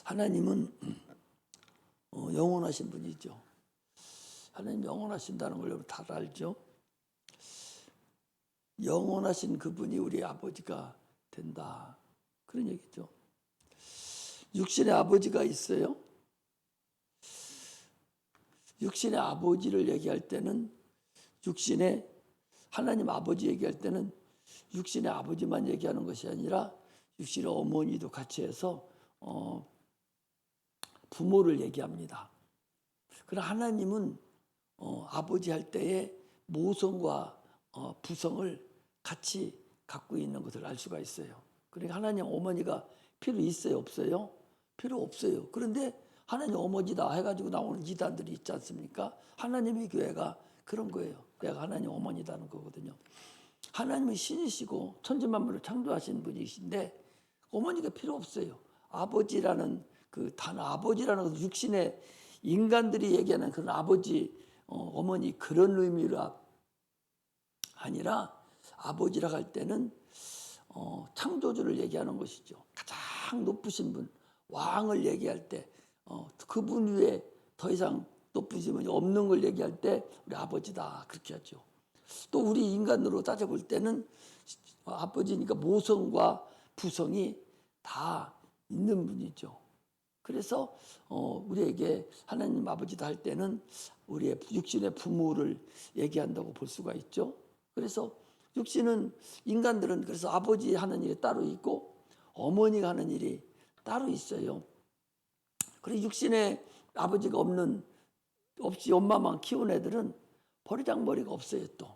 하나님은 영원하신 분이죠. 하나님 영원하신다는 걸 여러분 다 알죠? 영원하신 그분이 우리 아버지가 된다. 그런 얘기죠. 육신의 아버지가 있어요. 육신의 아버지를 얘기할 때는 육신의 하나님 아버지 얘기할 때는 육신의 아버지만 얘기하는 것이 아니라 육신의 어머니도 같이 해서 부모를 얘기합니다. 그러나 하나님은 아버지 할 때에 모성과 부성을 같이 갖고 있는 것을 알 수가 있어요. 그러니까 하나님 어머니가 필요 있어요, 없어요? 필요 없어요. 그런데 하나님 어머니다 해가지고 나오는 이단들이 있지 않습니까? 하나님의 교회가 그런 거예요. 교회가 하나님 어머니다는 거거든요. 하나님은 신이시고 천지만물을 창조하신 분이신데 어머니가 필요 없어요. 아버지라는 그 단어, 아버지라는 것은 육신의 인간들이 얘기하는 그런 아버지, 어머니 그런 의미가 아니라 아버지라 할 때는 창조주를 얘기하는 것이죠. 가장 높으신 분, 왕을 얘기할 때 그분 위에 더 이상 높으신 분이 없는 걸 얘기할 때 우리 아버지다 그렇게 하죠. 또 우리 인간으로 따져볼 때는 아버지니까 모성과 부성이 다 있는 분이죠. 그래서 우리에게 하나님 아버지다 할 때는 우리의 육신의 부모를 얘기한다고 볼 수가 있죠. 그래서 육신은 인간들은 그래서 아버지 하는 일이 따로 있고 어머니가 하는 일이 따로 있어요. 그래서 육신의 아버지가 없이 엄마만 키운 애들은 버리장머리가 없어요. 또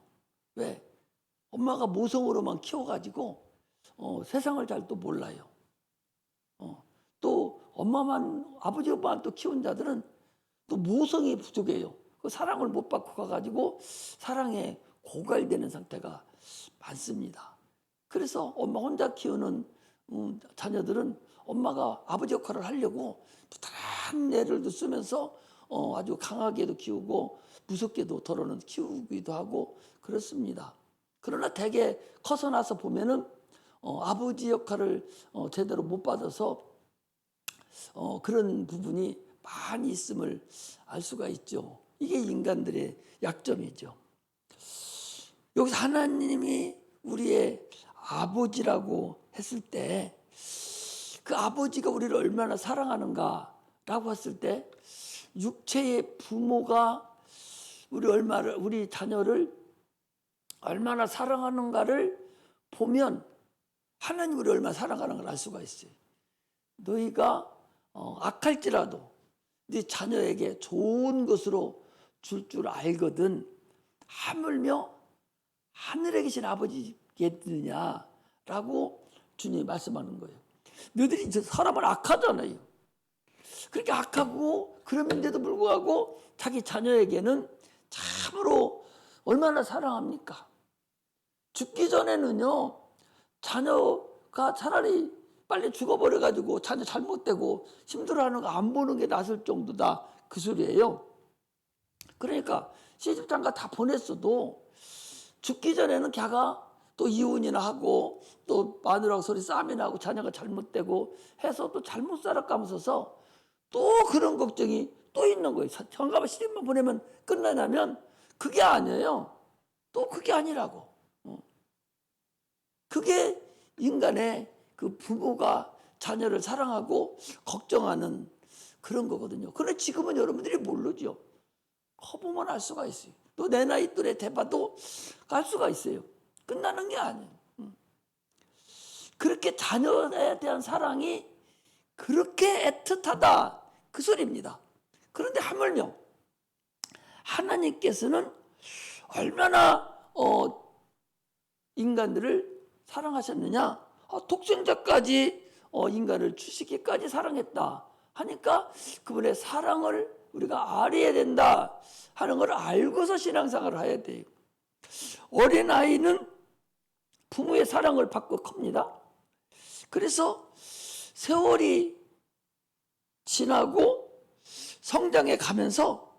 왜? 엄마가 모성으로만 키워가지고 세상을 잘 또 몰라요. 또 아버지만 또 키운 자들은 또 모성이 부족해요. 그 사랑을 못 받고 가가지고 사랑에 고갈되는 상태가 많습니다. 그래서 엄마 혼자 키우는 자녀들은 엄마가 아버지 역할을 하려고 부단한 애를 쓰면서 아주 강하게도 키우고 무섭게도 더러는 키우기도 하고 그렇습니다. 그러나 대개 커서 나서 보면은 아버지 역할을 제대로 못 받아서 그런 부분이 많이 있음을 알 수가 있죠. 이게 인간들의 약점이죠. 여기서 하나님이 우리의 아버지라고 했을 때 그 아버지가 우리를 얼마나 사랑하는가라고 했을 때 육체의 부모가 우리 자녀를 얼마나 사랑하는가를 보면 하나님 우리 얼마나 사랑하는 걸 알 수가 있어요. 너희가 악할지라도 네 자녀에게 좋은 것으로 줄 줄 알거든 하물며 하늘에 계신 아버지겠느냐라고 주님이 말씀하는 거예요. 너희들이 사람은 악하잖아요. 그렇게 악하고 그런데도 불구하고 자기 자녀에게는 참으로 얼마나 사랑합니까? 죽기 전에는요 자녀가 차라리 빨리 죽어버려가지고 자녀 잘못되고 힘들어하는 거 안 보는 게 낫을 정도다 그 소리예요. 그러니까 시집장가 다 보냈어도 죽기 전에는 걔가 또 이혼이나 하고 또 마누라하고 소리 싸움이나 하고 자녀가 잘못되고 해서 또 잘못 살아가면서 또 그런 걱정이 또 있는 거예요. 장가만 시집만 보내면 끝나냐면 그게 아니에요. 또 그게 아니라고. 그게 인간의 그 부모가 자녀를 사랑하고 걱정하는 그런 거거든요. 그런데 지금은 여러분들이 모르죠. 커보면 알 수가 있어요. 또 내 나이 또래 돼봐도 알 수가 있어요. 끝나는 게 아니에요. 그렇게 자녀에 대한 사랑이 그렇게 애틋하다 그 소리입니다. 그런데 하물며 하나님께서는 얼마나 인간들을 사랑하셨느냐? 독생자까지 인간을 주시기까지 사랑했다 하니까 그분의 사랑을 우리가 알아야 된다 하는 걸 알고서 신앙생활을 해야 돼요. 어린아이는 부모의 사랑을 받고 큽니다. 그래서 세월이 지나고 성장해 가면서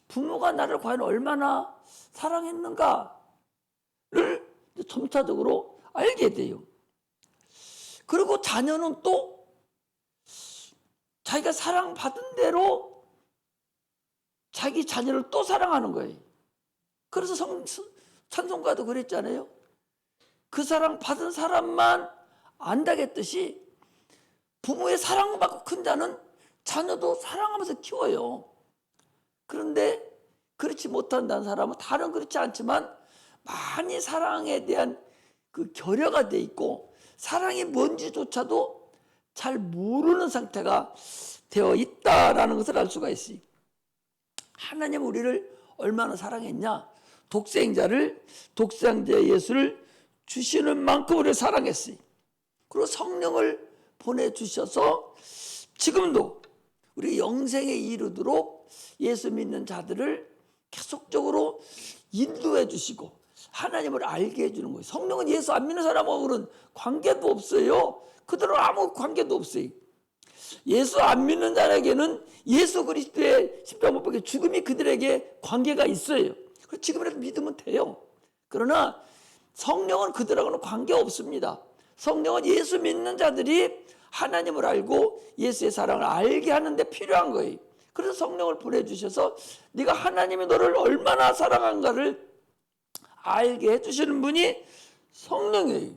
부모가 나를 과연 얼마나 사랑했는가를 점차적으로 알게 돼요. 그리고 자녀는 또 자기가 사랑받은 대로 자기 자녀를 또 사랑하는 거예요. 그래서 찬송가도 그랬잖아요. 그 사랑 받은 사람만 안다겠듯이 부모의 사랑받고 큰 자는 자녀도 사랑하면서 키워요. 그런데 그렇지 못한다는 사람은 다른 그렇지 않지만 많이 사랑에 대한 그 결여가 돼 있고 사랑이 뭔지조차도 잘 모르는 상태가 되어 있다라는 것을 알 수가 있어요. 하나님 우리를 얼마나 사랑했냐? 독생자 예수를 주시는 만큼 우리를 사랑했어요. 그리고 성령을 보내주셔서 지금도 우리 영생에 이르도록 예수 믿는 자들을 계속적으로 인도해 주시고 하나님을 알게 해주는 거예요. 성령은 예수 안 믿는 사람하고는 관계도 없어요. 그들은 아무 관계도 없어요. 예수 안 믿는 자에게는 예수 그리스도의 십자가 못 박혀 죽음이 그들에게 관계가 있어요. 지금이라도 믿으면 돼요. 그러나 성령은 그들하고는 관계 없습니다. 성령은 예수 믿는 자들이 하나님을 알고 예수의 사랑을 알게 하는데 필요한 거예요. 그래서 성령을 보내주셔서 네가 하나님이 너를 얼마나 사랑한가를 알게 해주시는 분이 성령이에요.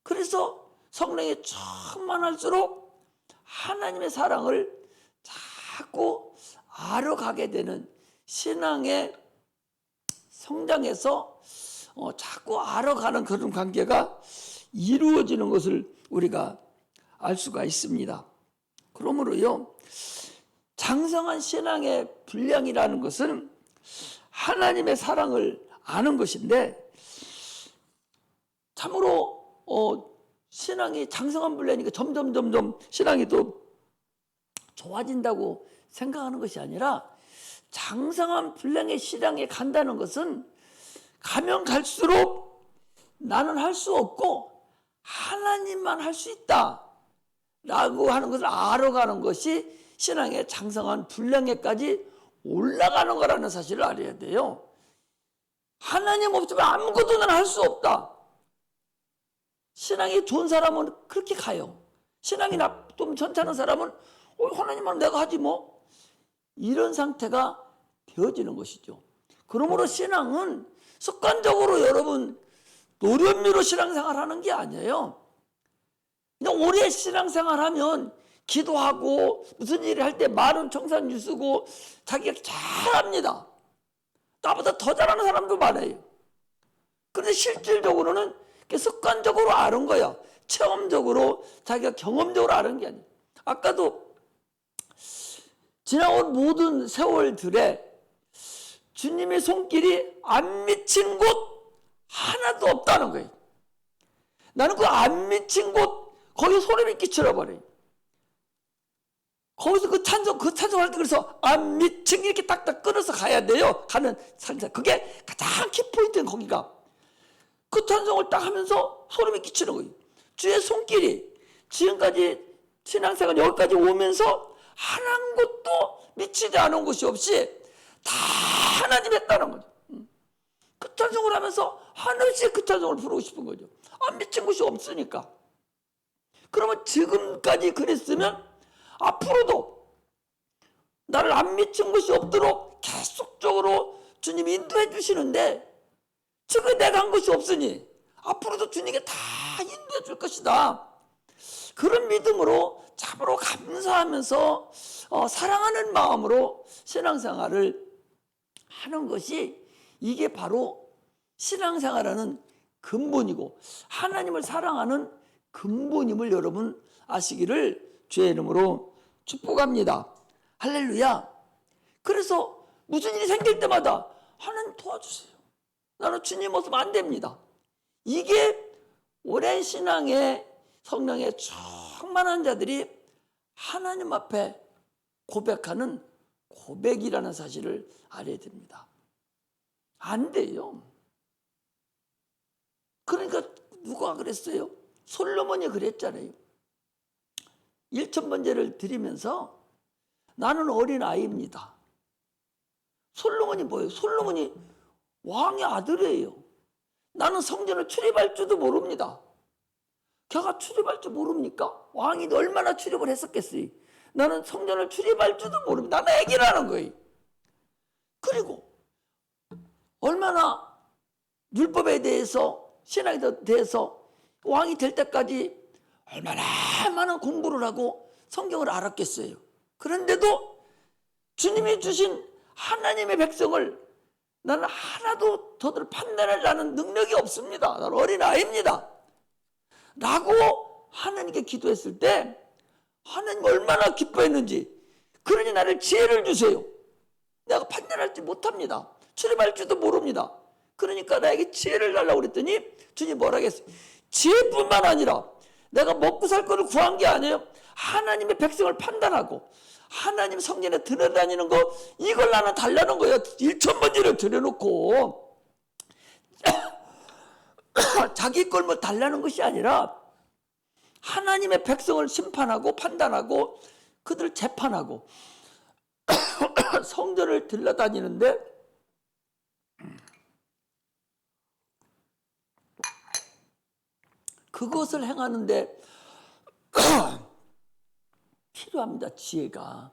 그래서 성령이 충만할수록 하나님의 사랑을 자꾸 알아가게 되는 신앙의 성장에서 자꾸 알아가는 그런 관계가 이루어지는 것을 우리가 알 수가 있습니다. 그러므로요, 장성한 신앙의 분량이라는 것은 하나님의 사랑을 아는 것인데 참으로 신앙이 장성한 분량이니까 점점 신앙이 또 좋아진다고 생각하는 것이 아니라 장성한 분량의 신앙에 간다는 것은 가면 갈수록 나는 할 수 없고 하나님만 할 수 있다 라고 하는 것을 알아가는 것이 신앙의 장성한 분량에까지 올라가는 거라는 사실을 알아야 돼요. 하나님 없으면 아무것도 나는 할 수 없다. 신앙이 좋은 사람은 그렇게 가요. 신앙이 좀 괜찮은 사람은 하나님만 내가 하지 뭐. 이런 상태가 되어지는 것이죠. 그러므로 신앙은 습관적으로 여러분 노련미로 신앙생활하는 게 아니에요. 그냥 오래 신앙생활하면 기도하고 무슨 일을 할 때 말은 청산유 쓰고 자기가 잘합니다. 나보다 더 잘하는 사람도 많아요. 그런데 실질적으로는 습관적으로 아는 거야. 체험적으로 자기가 경험적으로 아는 게 아니에요. 아까도 지나온 모든 세월들에 주님의 손길이 안 미친 곳 하나도 없다는 거예요. 나는 그 안 미친 곳 거기 소리를 끼쳐라 버려요. 거기서 그 찬송할 때 그래서 안 미친 이렇게 딱딱 끊어서 가야 돼요. 가는 찬송. 그게 가장 키포인트는 거기가. 그 찬송을 딱 하면서 소름이 끼치는 거예요. 주의 손길이 지금까지 신앙생활 여기까지 오면서 한 곳도 미치지 않은 곳이 없이 다 하나님 했다는 거죠. 그 찬송을 하면서 하나씩 그 찬송을 부르고 싶은 거죠. 안 미친 곳이 없으니까. 그러면 지금까지 그랬으면 앞으로도 나를 안 미친 곳이 없도록 계속적으로 주님이 인도해 주시는데 지금 내가 한 것이 없으니 앞으로도 주님께 다 인도해 줄 것이다. 그런 믿음으로 참으로 감사하면서 사랑하는 마음으로 신앙생활을 하는 것이 이게 바로 신앙생활하는 근본이고 하나님을 사랑하는 근본임을 여러분 아시기를 주의 이름으로 축복합니다. 할렐루야. 그래서 무슨 일이 생길 때마다 하나님 도와주세요. 나는 주님 없으면 안 됩니다. 이게 오랜 신앙의 성령에 충만한 자들이 하나님 앞에 고백하는 고백이라는 사실을 알아야 됩니다. 안 돼요. 그러니까 누가 그랬어요? 솔로몬이 그랬잖아요. 1,000번제를 드리면서 나는 어린아이입니다. 솔로몬이 뭐예요? 솔로몬이 왕의 아들이에요. 나는 성전을 출입할 줄도 모릅니다. 걔가 출입할 줄 모릅니까? 왕이 얼마나 출입을 했었겠어요. 나는 성전을 출입할 줄도 모릅니다. 나는 애기라는 거예요. 그리고 얼마나 율법에 대해서, 신학에 대해서 왕이 될 때까지 얼마나 많은 공부를 하고 성경을 알았겠어요. 그런데도 주님이 주신 하나님의 백성을 나는 하나도 저들을 판단하려는 능력이 없습니다. 나는 어린아이입니다. 라고 하나님께 기도했을 때 하나님 얼마나 기뻐했는지, 그러니 나를 지혜를 주세요. 내가 판단할지 못합니다. 출입할 줄도 모릅니다. 그러니까 나에게 지혜를 달라고 그랬더니 주님 뭐라 하겠어요? 지혜뿐만 아니라 내가 먹고 살 거를 구한 게 아니에요. 하나님의 백성을 판단하고 하나님 성전에 들어다니는 거, 이걸 나는 달라는 거예요. 1,000번지를 들여놓고 자기 걸 뭐 달라는 것이 아니라 하나님의 백성을 심판하고 판단하고 그들을 재판하고 성전을 들러다니는데, 그것을 행하는데 필요합니다. 지혜가.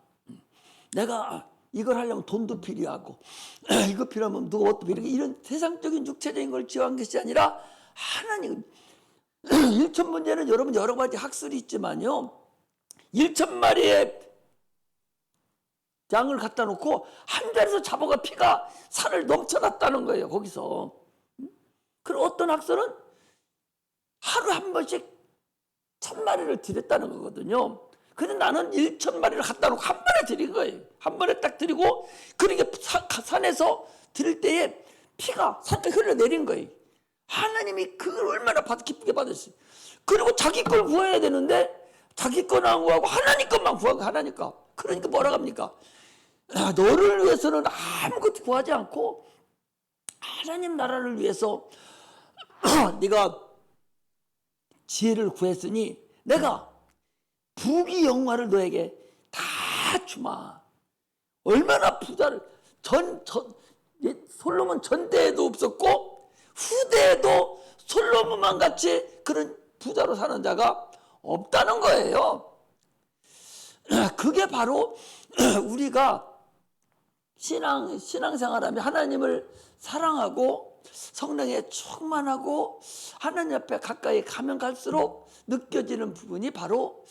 내가 이걸 하려면 돈도 필요하고 이거 필요하면 누가 어떻게 이런 세상적인 육체적인 걸 지어한 것이 아니라 하나님. 1,000문제는 여러분 여러 가지 학설이 있지만요, 1,000마리의 양을 갖다 놓고 한 자리에서 잡아가 피가 산을 넘쳐났다는 거예요. 거기서. 그리고 어떤 학설은 하루 한 번씩 1,000마리를 드렸다는 거거든요. 근데 나는 1,000마리를 갖다 놓고 한 번에 드린 거예요. 한 번에 딱 드리고, 그러니까 산에서 드릴 때에 피가 산에 흘러내린 거예요. 하나님이 그걸 얼마나 기쁘게 받으셨어요. 그리고 자기 걸 구해야 되는데 자기 건 안 구하고 하나님 것만 구하고 하나니까. 그러니까 뭐라 합니까? 너를 위해서는 아무것도 구하지 않고 하나님 나라를 위해서 네가 지혜를 구했으니 내가 부귀 영화를 너에게 다 주마. 얼마나 부자를 솔로몬 전대에도 없었고 후대에도 솔로몬만 같이 그런 부자로 사는 자가 없다는 거예요. 그게 바로 우리가 신앙생활하며 하나님을 사랑하고 성령에 충만하고 하나님 앞에 가까이 가면 갈수록 느껴지는 부분이 바로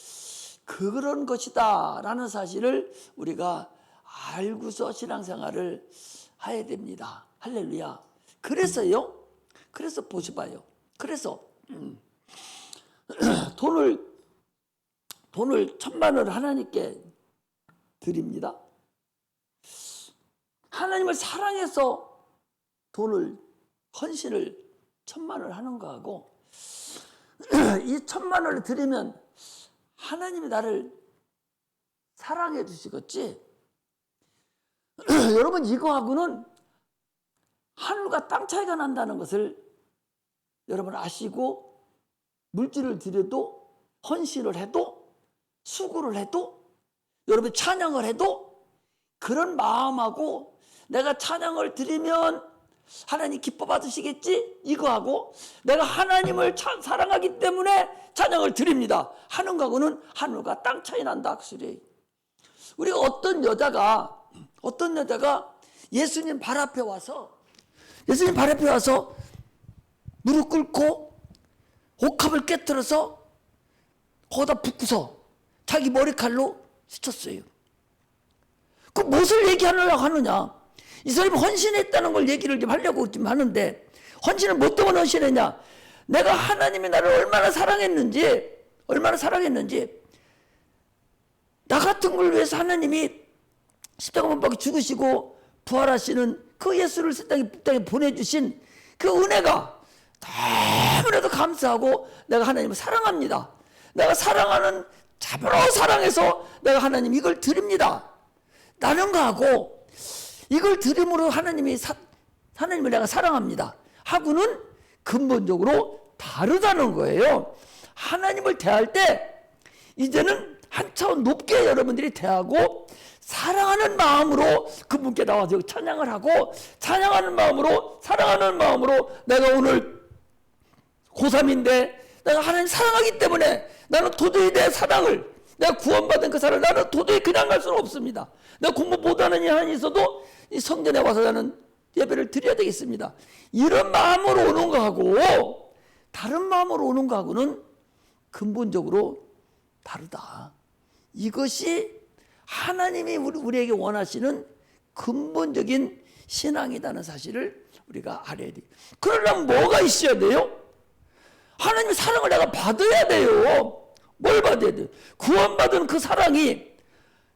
그런 것이다 라는 사실을 우리가 알고서 신앙생활을 해야 됩니다. 할렐루야. 그래서 보셔봐요. 그래서 돈을 1,000만 원을 하나님께 드립니다. 하나님을 사랑해서 돈을 헌신을 1,000만 원을 하는 거하고, 이 1,000만 원을 드리면 하나님이 나를 사랑해 주시겠지. 여러분, 이거하고는 하늘과 땅 차이가 난다는 것을 여러분 아시고, 물질을 드려도, 헌신을 해도, 수고를 해도, 여러분 찬양을 해도 그런 마음하고 내가 찬양을 드리면 하나님 기뻐 받으시겠지, 이거하고 내가 하나님을 사랑하기 때문에 찬양을 드립니다 하는 거하고는 하늘과 땅 차이 난다. 우리가 어떤 여자가 예수님 발 앞에 와서 무릎 꿇고 옥합을 깨뜨려서 거기다 붓고서 자기 머리칼로 스쳤어요. 그 무엇을 얘기하려고 하느냐? 이 사람이 헌신했다는 걸 얘기를 좀 하려고 좀 하는데, 헌신을 뭐 때문에 헌신했냐? 내가 하나님이 나를 얼마나 사랑했는지, 나 같은 걸 위해서 하나님이 십자가 못 박혀 죽으시고 부활하시는 그 예수를 땅에 보내주신 그 은혜가 너무나도 감사하고 내가 하나님을 사랑합니다. 내가 사랑하는 참으로 사랑해서 내가 하나님 이걸 드립니다 라는 거하고, 이걸 드림으로 하나님을 내가 사랑합니다 하고는 근본적으로 다르다는 거예요. 하나님을 대할 때 이제는 한 차원 높게 여러분들이 대하고, 사랑하는 마음으로 그분께 나와서 찬양을 하고, 찬양하는 마음으로, 사랑하는 마음으로, 내가 오늘 고3인데 내가 하나님 사랑하기 때문에 나는 도저히 내 사랑을 내가 구원받은 그 사람 나는 도저히 그냥 갈 수는 없습니다. 내가 공부 못하는 일 하나 있어도 이 성전에 와서 나는 예배를 드려야 되겠습니다. 이런 마음으로 오는 거하고 다른 마음으로 오는 거하고는 근본적으로 다르다. 이것이 하나님이 우리에게 원하시는 근본적인 신앙이라는 사실을 우리가 알아야 돼요. 그러려면 뭐가 있어야 돼요? 하나님의 사랑을 내가 받아야 돼요. 뭘 받아야 돼요? 구원받은 그 사랑이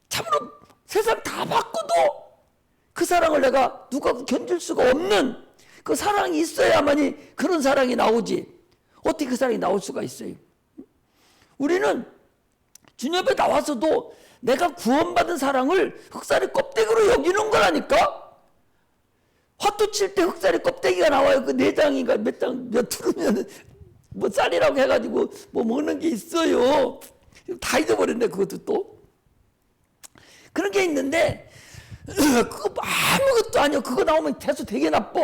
참으로 세상 다 바꿔도 그 사랑을 내가 누가 견딜 수가 없는 그 사랑이 있어야만이 그런 사랑이 나오지. 어떻게 그 사랑이 나올 수가 있어요? 우리는 주님 앞에 나와서도 내가 구원받은 사랑을 흑살이 껍데기로 여기는 거라니까. 화투 칠 때 흑살이 껍데기가 나와요. 그 내장인가 몇 투르면 뭐 쌀이라고 해가지고 뭐 먹는 게 있어요. 다 잊어버렸네. 그것도 또 그런 게 있는데 그거 아무것도 아니야. 그거 나오면 대수 되게 나빠.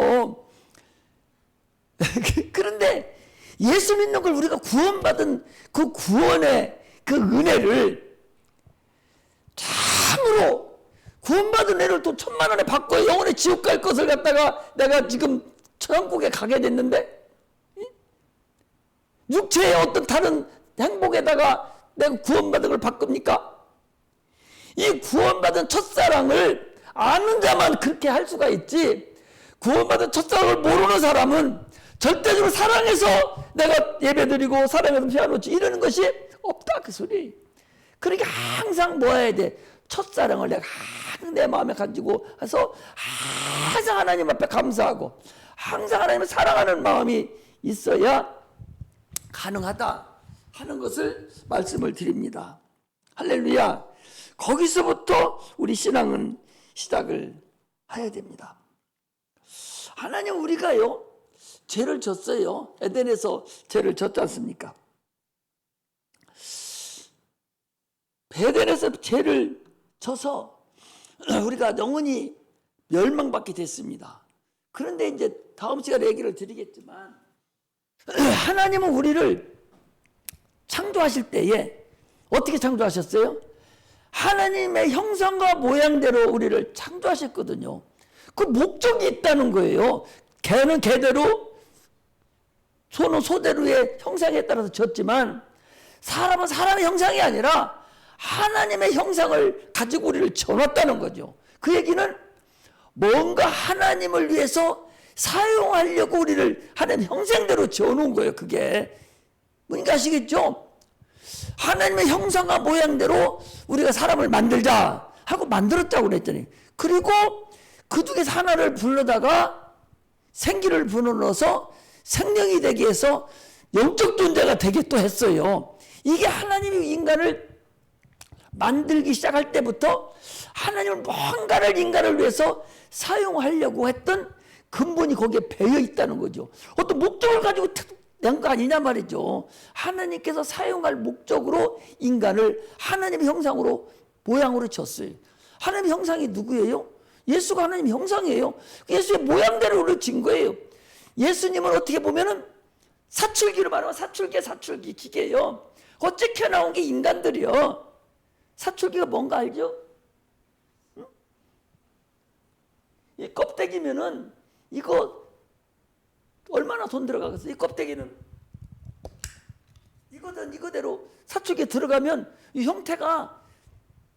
그런데 예수 믿는 걸 우리가 구원받은 그 구원의 그 은혜를 참으로 구원받은 애를 또 1,000,000원에 바꿔 영원히 지옥 갈 것을 갖다가 내가 지금 천국에 가게 됐는데 육체의 어떤 다른 행복에다가 내가 구원받은 걸 바꿉니까? 이 구원받은 첫사랑을 아는 자만 그렇게 할 수가 있지, 구원받은 첫사랑을 모르는 사람은 절대적으로 사랑해서 내가 예배드리고 사랑해서 피아노 치고 이러는 것이 없다 그 소리. 그러니까 항상 뭐 해야 돼? 첫사랑을 내가 항상 내 마음에 가지고 해서 항상 하나님 앞에 감사하고 항상 하나님을 사랑하는 마음이 있어야 가능하다 하는 것을 말씀을 드립니다. 할렐루야. 거기서부터 우리 신앙은 시작을 해야 됩니다. 하나님 우리가요 죄를 졌어요. 에덴에서 죄를 졌지 않습니까? 에덴에서 죄를 져서 우리가 영원히 멸망받게 됐습니다. 그런데 이제 다음 시간에 얘기를 드리겠지만 하나님은 우리를 창조하실 때에 어떻게 창조하셨어요? 하나님의 형상과 모양대로 우리를 창조하셨거든요. 그 목적이 있다는 거예요. 개는 개대로, 소는 소대로의 형상에 따라서 졌지만 사람은 사람의 형상이 아니라 하나님의 형상을 가지고 우리를 지어놨다는 거죠. 그 얘기는 뭔가 하나님을 위해서 사용하려고 우리를 하나님 형상대로 지어놓은 거예요. 그게 뭔가 아시겠죠? 하나님의 형상과 모양대로 우리가 사람을 만들자 하고 만들었다고 그랬더니, 그리고 그 중에서 하나를 불러다가 생기를 불어넣어서 생명이 되게 해서 영적 존재가 되게 또 했어요. 이게 하나님이 인간을 만들기 시작할 때부터 하나님은 뭔가를 인간을 위해서 사용하려고 했던 근본이 거기에 배어 있다는 거죠. 어떤 목적을 가지고 낸 거 아니냐 말이죠. 하나님께서 사용할 목적으로 인간을 하나님의 형상으로 모양으로 졌어요. 하나님의 형상이 누구예요? 예수가 하나님의 형상이에요. 예수의 모양대로 우리를 진 거예요. 예수님은 어떻게 보면은 사출기로 말하면 사출기 기계예요. 어째 나온 게 인간들이요. 사출기가 뭔가 알죠? 응? 이 껍데기면은 이거 얼마나 돈 들어가겠어? 이 껍데기는 이거대로 사출기에 들어가면 이 형태가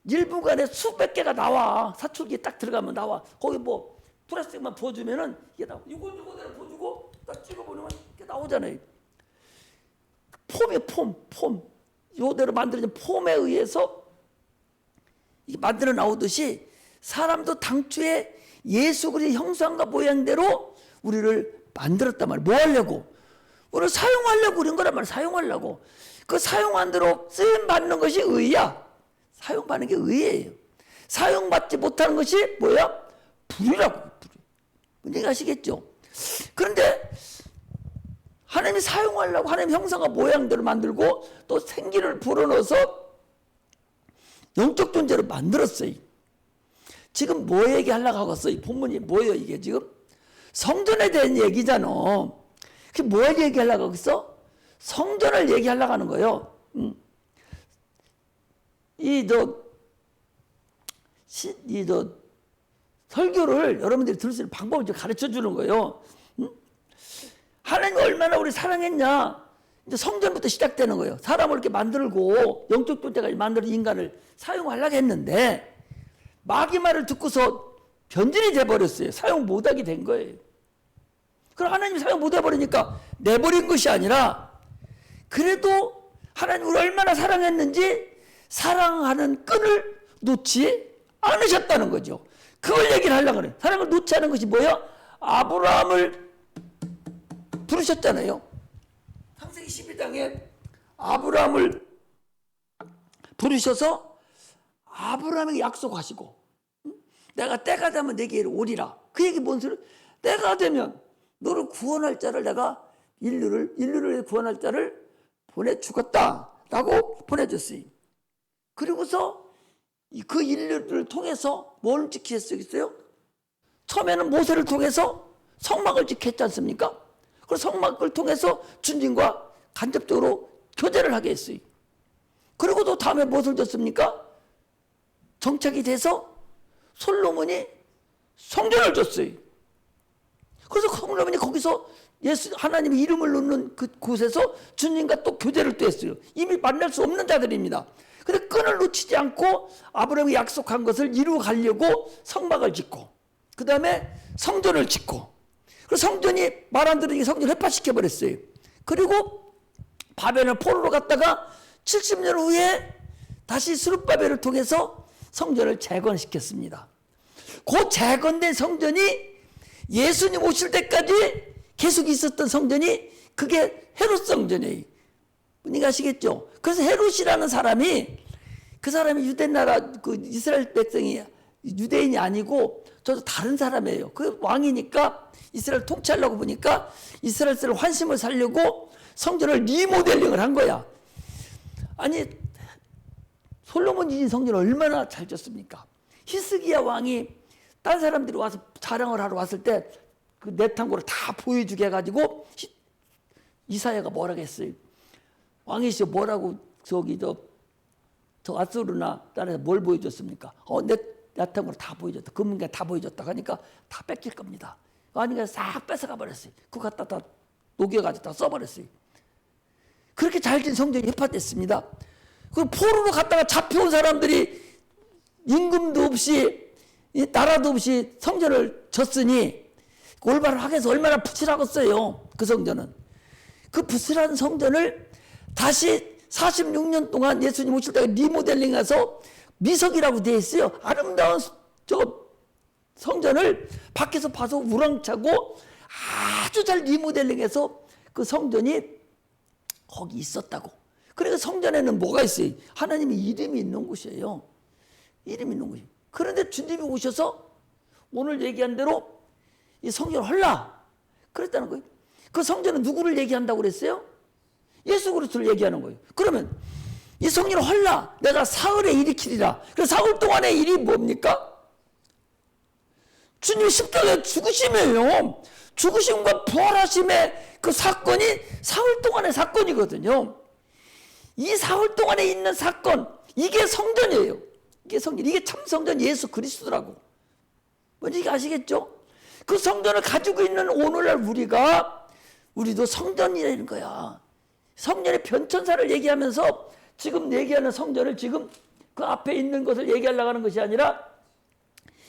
1분간에 수백 개가 나와. 사출기에 딱 들어가면 나와. 거기 뭐 플라스틱만 부어주면은 이게 나와. 이거대로 부어주고 딱 찍어보면 이게 나오잖아요. 폼이에요. 폼. 이대로 만들어진 폼에 의해서 이게 만들어 나오듯이 사람도 당초에 예수 그리스도의 형상과 모양대로 우리를 만들었단 말이에요. 뭐 하려고? 우리를 사용하려고 그런 거란 말이에요. 사용하려고. 그 사용한 대로 쓰임받는 것이 의야. 사용받는 게 의예요. 사용받지 못하는 것이 뭐야? 불이라고. 문제 아시겠죠? 그런데 하나님이 사용하려고 하나님 형상과 모양대로 만들고 또 생기를 불어넣어서 영적 존재로 만들었어요. 지금 뭐 얘기하려고 하고 있어요? 이 본문이 뭐예요 이게 지금? 성전에 대한 얘기잖아. 그게 뭘 얘기하려고 하고 있어? 성전을 얘기하려고 하는 거예요. 설교를 여러분들이 들을 수 있는 방법을 좀 가르쳐 주는 거예요. 하나님이 얼마나 우리 사랑했냐. 이제 성전부터 시작되는 거예요. 사람을 이렇게 만들고 영적 존재까지 만들어 인간을 사용하려고 했는데 마귀 말을 듣고서 변질이 돼버렸어요. 사용 못하게 된 거예요. 그럼 하나님이 사용 못해버리니까 내버린 것이 아니라 그래도 하나님 우리 얼마나 사랑했는지 사랑하는 끈을 놓지 않으셨다는 거죠. 그걸 얘기를 하려고 그래요. 사랑을 놓지 않은 것이 뭐야? 아브라함을 부르셨잖아요. 창세기 12장에 아브라함을 부르셔서 아브라함에게 약속하시고 내가 때가 되면 내게 오리라. 그 얘기 뭔 소리? 때가 되면 너를 구원할 자를 내가 인류를 구원할 자를 보내주겠다라고 보내줬어요. 그리고서 그 인류를 통해서 뭘 지키겠어요? 처음에는 모세를 통해서 성막을 지켰지 않습니까? 그 성막을 통해서 주님과 간접적으로 교제를 하게 했어요. 그리고 또 다음에 무엇을 줬습니까? 정착이 돼서 솔로몬이 성전을 줬어요. 그래서 솔로몬이 거기서 하나님의 이름을 놓는 그곳에서 주님과 또 교제를 또 했어요. 이미 만날 수 없는 자들입니다. 근데 끈을 놓치지 않고 아브라함이 약속한 것을 이루어 가려고 성막을 짓고 그 다음에 성전을 짓고 그 성전이 말 안 들으니까 성전을 회파시켜 버렸어요. 그리고 바벨을 포로로 갔다가 70년 후에 다시 스룹바벨을 통해서 성전을 재건시켰습니다. 그 재건된 성전이 예수님 오실 때까지 계속 있었던 성전이 그게 헤롯 성전이에요. 분이 아시겠죠? 그래서 헤롯이라는 사람이 그 사람이 유대 나라 그 이스라엘 백성이 유대인이 아니고 저도 다른 사람이에요. 그 왕이니까 이스라엘 통치하려고 보니까 이스라엘 사람 환심을 살려고 성전을 리모델링을 한 거야. 아니 솔로몬이 지은 성전을 얼마나 잘 졌습니까? 히스기야 왕이 딴 사람들이 와서 자랑을 하러 왔을 때 그 내탕고를 다 보여주게 해가지고 이사야가 뭐라고 했어요? 왕이시여 뭐라고 저 아수르나 다른 뭘 보여줬습니까? 내탕고를 다 보여줬다. 금문가 다 보여줬다 하니까 다 뺏길 겁니다. 아니까 싹 뺏어가 버렸어요. 그거 갖다 다 녹여가지고 다 써버렸어요. 그렇게 잘진 성전이 회파됐습니다. 그리고 포로로 갔다가 잡혀온 사람들이 임금도 없이 나라도 없이 성전을 졌으니 올바를 하게 해서 얼마나 부실하겠어요. 그 성전은. 그 부실한 성전을 다시 46년 동안 예수님 오실 때 리모델링해서 미석이라고 되어 있어요. 아름다운 저 성전을 밖에서 봐서 우렁차고 아주 잘 리모델링해서 그 성전이 거기 있었다고. 그러니까 성전에는 뭐가 있어요? 하나님의 이름이 있는 곳이에요. 이름이 있는 곳이에요. 그런데 주님이 오셔서 오늘 얘기한 대로 이 성전을 헐라 그랬다는 거예요. 그 성전은 누구를 얘기한다고 그랬어요? 예수 그리스도를 얘기하는 거예요. 그러면 이 성전을 헐라 내가 사흘에 일으키리라. 그래서 사흘 동안의 일이 뭡니까? 주님 십자가에 죽으심이에요. 죽으심과 부활하심의 그 사건이 사흘 동안의 사건이거든요. 이 사흘 동안에 있는 사건 이게 성전이에요. 이게 성전, 이게 참 성전 예수 그리스도라고. 뭔지 아시겠죠? 그 성전을 가지고 있는 오늘날 우리도 성전이라는 거야. 성전의 변천사를 얘기하면서 지금 얘기하는 성전을 지금 그 앞에 있는 것을 얘기하려고 하는 것이 아니라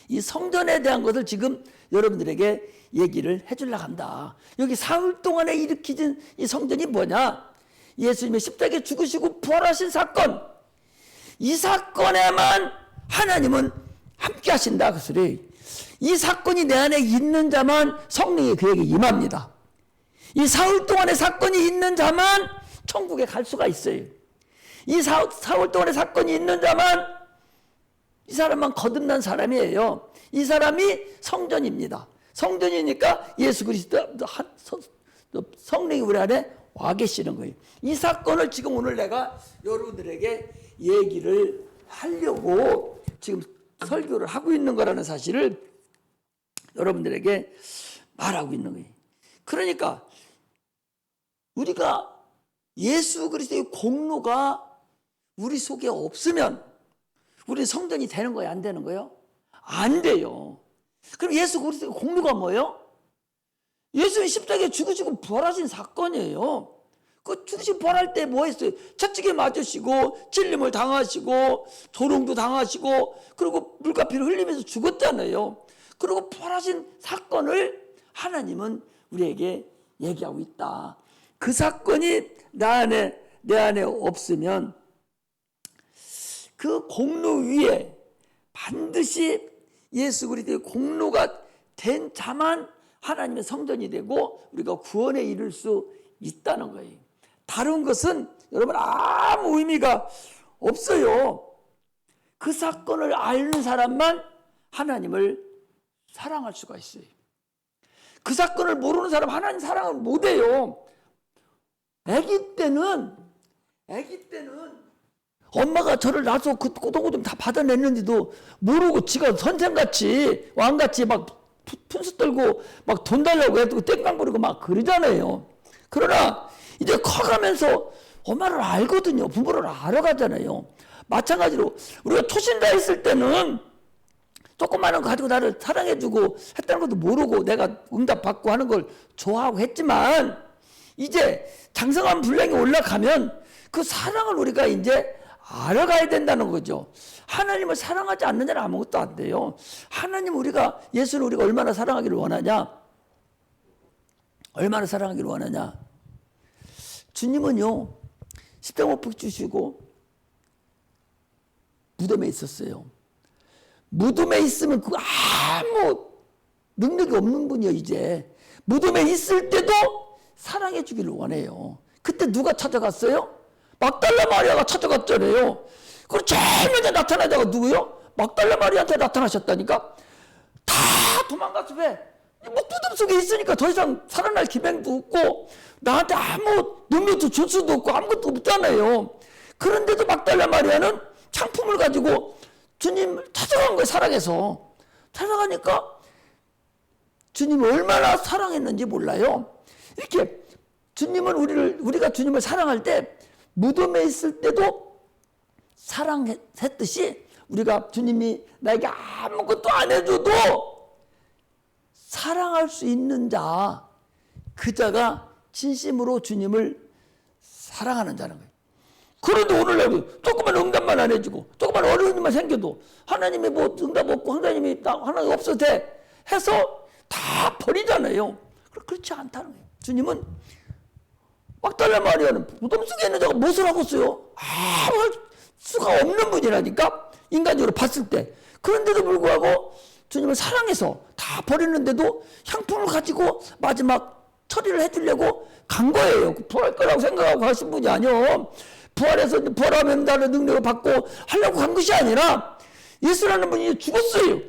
이 성전에 대한 것을 지금 여러분들에게 얘기를 해주려고 한다. 여기 사흘 동안에 일으키진 이 성전이 뭐냐? 예수님의 십자가에 죽으시고 부활하신 사건. 이 사건에만 하나님은 함께 하신다. 그 소리. 이 사건이 내 안에 있는 자만 성령이 그에게 임합니다. 이 사흘 동안의 사건이 있는 자만 천국에 갈 수가 있어요. 이 사흘 동안의 사건이 있는 자만 이 사람만 거듭난 사람이에요. 이 사람이 성전입니다. 성전이니까 예수 그리스도 성령이 우리 안에 와 계시는 거예요. 이 사건을 지금 오늘 내가 여러분들에게 얘기를 하려고 지금 설교를 하고 있는 거라는 사실을 여러분들에게 말하고 있는 거예요. 그러니까 우리가 예수 그리스도의 공로가 우리 속에 없으면 우리 성전이 되는 거예요? 안 되는 거예요? 안 돼요. 그럼 예수 그리스도의 공로가 뭐예요? 예수님 십자가에 죽으시고 부활하신 사건이에요. 그 죽으시고 부활할 때 뭐 했어요? 채찍에 맞으시고 찔림을 당하시고 조롱도 당하시고 그리고 물과 피를 흘리면서 죽었잖아요. 그리고 부활하신 사건을 하나님은 우리에게 얘기하고 있다. 그 사건이 내 안에 없으면 그 공로 위에 반드시 예수 그리스도의 공로가 된 자만 하나님의 성전이 되고 우리가 구원에 이를 수 있다는 거예요. 다른 것은 여러분 아무 의미가 없어요. 그 사건을 아는 사람만 하나님을 사랑할 수가 있어요. 그 사건을 모르는 사람 하나님 사랑을 못해요. 아기 때는 엄마가 저를 낳아서 그 꼬동꼬동 다 받아냈는지도 모르고 지가 선생같이 왕같이 막 푼수 떨고 막 돈 달라고 해도 땡깡 부리고 막 그러잖아요. 그러나 이제 커가면서 엄마를 알거든요. 부모를 알아가잖아요. 마찬가지로 우리가 초신자 했을 때는 조그마한 거 가지고 나를 사랑해주고 했다는 것도 모르고 내가 응답받고 하는 걸 좋아하고 했지만 이제 장성한 분량이 올라가면 그 사랑을 우리가 이제 알아가야 된다는 거죠. 하나님을 사랑하지 않는 자는 아무것도 안 돼요. 하나님 예수를 우리가 얼마나 사랑하기를 원하냐? 얼마나 사랑하기를 원하냐? 주님은요, 십자가못 주시고 무덤에 있었어요. 무덤에 있으면 그 아무 능력이 없는 분이요, 이제. 무덤에 있을 때도 사랑해 주기를 원해요. 그때 누가 찾아갔어요? 막달라 마리아가 찾아갔잖아요. 그리고 제일 먼저 나타나다가 누구요? 막달라 마리아한테 나타나셨다니까? 다 도망가서 왜? 무덤 속에 있으니까 더 이상 살아날 기명도 없고 나한테 아무 능력도 줄 수도 없고 아무것도 없잖아요. 그런데도 막달라 마리아는 상품을 가지고 주님을 찾아간 거예요. 사랑해서. 찾아가니까 주님을 얼마나 사랑했는지 몰라요. 이렇게 주님은 우리가 주님을 사랑할 때 무덤에 있을 때도 사랑했듯이 우리가 주님이 나에게 아무것도 안 해줘도 사랑할 수 있는 자, 그 자가 진심으로 주님을 사랑하는 자는 거예요. 그런데 오늘날 조그만 응답만 안 해주고 조그만 어려운 일만 생겨도 하나님이 뭐 응답 없고 하나님이 하나님 없어도 돼 해서 다 버리잖아요. 그렇지 않다는 거예요. 주님은 막달라 마리아는 무덤 속에 있는 자가 무엇을 하고 있어요? 아무 할 수가 없는 분이라니까 인간적으로 봤을 때. 그런데도 불구하고 주님을 사랑해서 다 버렸는데도 향품을 가지고 마지막 처리를 해주려고 간 거예요. 부활할 거라고 생각하고 하신 분이 아니요. 부활하면 나는 능력을 받고 하려고 간 것이 아니라 예수라는 분이 죽었어요.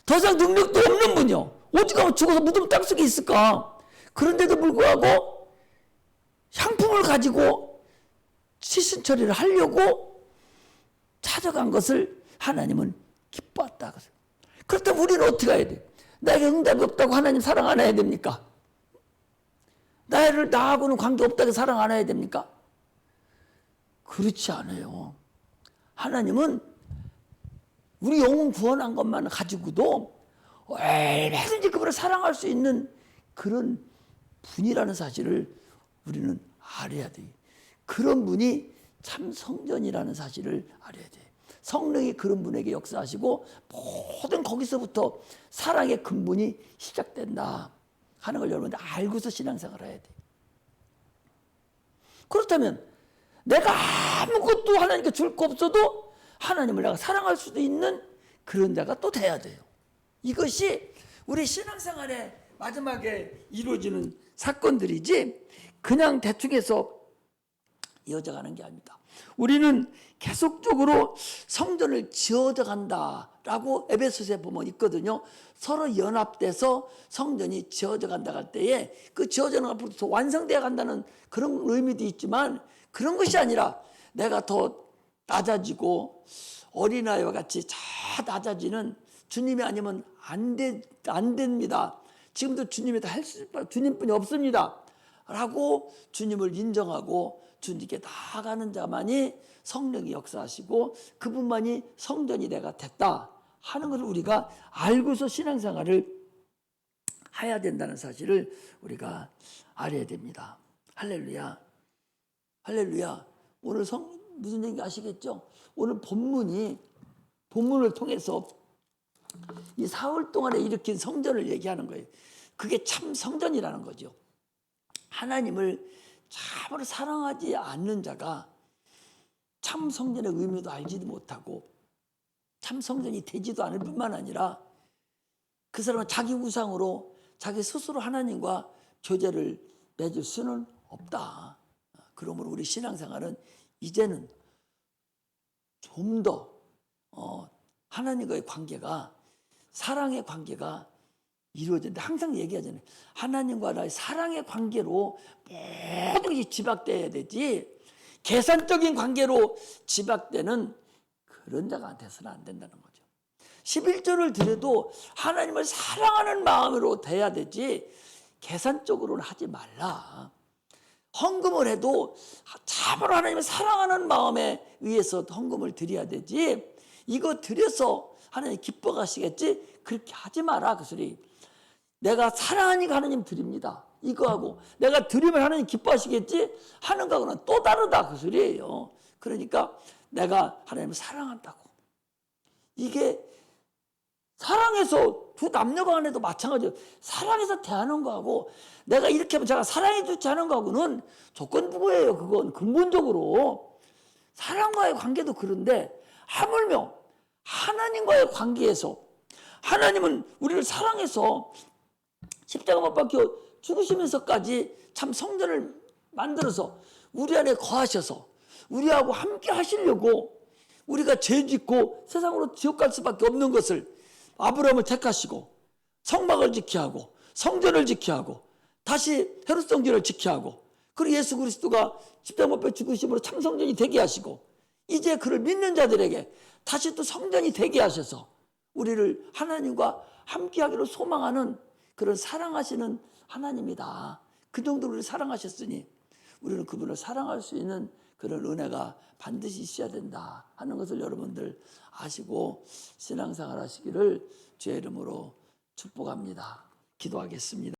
더 이상 능력도 없는 분이요. 오직 죽어서 무덤 땅속에 있을까? 그런데도 불구하고 향품을 가지고 시신 처리를 하려고 찾아간 것을 하나님은 기뻐했다. 그렇다면 우리는 어떻게 해야 돼? 나에게 응답이 없다고 하나님 사랑 안 해야 됩니까? 나하고는 관계없다고 사랑 안 해야 됩니까? 그렇지 않아요. 하나님은 우리 영혼 구원한 것만 가지고도 얼마든지 그분을 사랑할 수 있는 그런 분이라는 사실을 우리는 알아야 돼요. 그런 분이 참 성전이라는 사실을 알아야 돼요. 성령이 그런 분에게 역사하시고 모든 거기서부터 사랑의 근본이 시작된다 하는 걸 여러분들 알고서 신앙생활을 해야 돼요. 그렇다면 내가 아무것도 하나님께 줄 거 없어도 하나님을 내가 사랑할 수도 있는 그런 자가 또 돼야 돼요. 이것이 우리 신앙생활의 마지막에 이루어지는 사건들이지 그냥 대충해서 이어져가는 게 아닙니다. 우리는 계속적으로 성전을 지어져 간다라고 에베소서에 보면 있거든요. 서로 연합돼서 성전이 지어져 간다 할 때에 그 지어져 가는 것부터 완성되어 간다는 그런 의미도 있지만 그런 것이 아니라 내가 더 낮아지고 어린아이와 같이 더 낮아지는 주님이 아니면 안 됩니다. 지금도 주님이 다 할 수, 주님뿐이 없습니다. 라고 주님을 인정하고 주님께 나아가는 자만이 성령이 역사하시고 그분만이 성전이 내가 됐다 하는 것을 우리가 알고서 신앙생활을 해야 된다는 사실을 우리가 알아야 됩니다. 할렐루야. 할렐루야. 오늘 무슨 얘기 아시겠죠? 오늘 본문을 통해서 이 사흘 동안에 일으킨 성전을 얘기하는 거예요. 그게 참 성전이라는 거죠. 하나님을 참으로 사랑하지 않는 자가 참 성전의 의미도 알지도 못하고 참 성전이 되지도 않을 뿐만 아니라 그 사람은 자기 우상으로 자기 스스로 하나님과 교제를 맺을 수는 없다. 그러므로 우리 신앙생활은 이제는 좀 더 하나님과의 관계가 사랑의 관계가 이루어진다. 항상 얘기하잖아요. 하나님과 나의 사랑의 관계로 모든 것이 지박돼야 되지 계산적인 관계로 지박되는 그런 자가 돼서는 안 된다는 거죠. 11조를 드려도 하나님을 사랑하는 마음으로 돼야 되지 계산적으로는 하지 말라. 헌금을 해도 참으로 하나님을 사랑하는 마음에 의해서 헌금을 드려야 되지 이거 드려서 하나님 기뻐가시겠지 그렇게 하지 마라 그 소리. 내가 사랑하니까 하나님 드립니다. 이거하고 내가 드리면 하나님 기뻐하시겠지 하는 거하고는 또 다르다 그 소리예요. 그러니까 내가 하나님을 사랑한다고. 이게 사랑해서 두 남녀 간에도 마찬가지예요. 사랑해서 대하는 거하고 내가 이렇게 하면 제가 사랑해 주지 않은 거하고는 조건부예요. 그건 근본적으로. 사랑과의 관계도 그런데 하물며 하나님과의 관계에서 하나님은 우리를 사랑해서 십자가 못 박혀 죽으시면서까지 참 성전을 만들어서 우리 안에 거하셔서 우리하고 함께 하시려고 우리가 죄 짓고 세상으로 지옥 갈 수밖에 없는 것을 아브라함을 택하시고 성막을 지켜야 하고 성전을 지켜야 하고 다시 헤롯 성전을 지켜야 하고 그리고 예수 그리스도가 십자가 못 박혀 죽으심으로 참 성전이 되게 하시고 이제 그를 믿는 자들에게 다시 또 성전이 되게 하셔서 우리를 하나님과 함께하기로 소망하는 그런 사랑하시는 하나님이다. 그 정도로 우리를 사랑하셨으니 우리는 그분을 사랑할 수 있는 그런 은혜가 반드시 있어야 된다 하는 것을 여러분들 아시고 신앙생활 하시기를 주의 이름으로 축복합니다. 기도하겠습니다.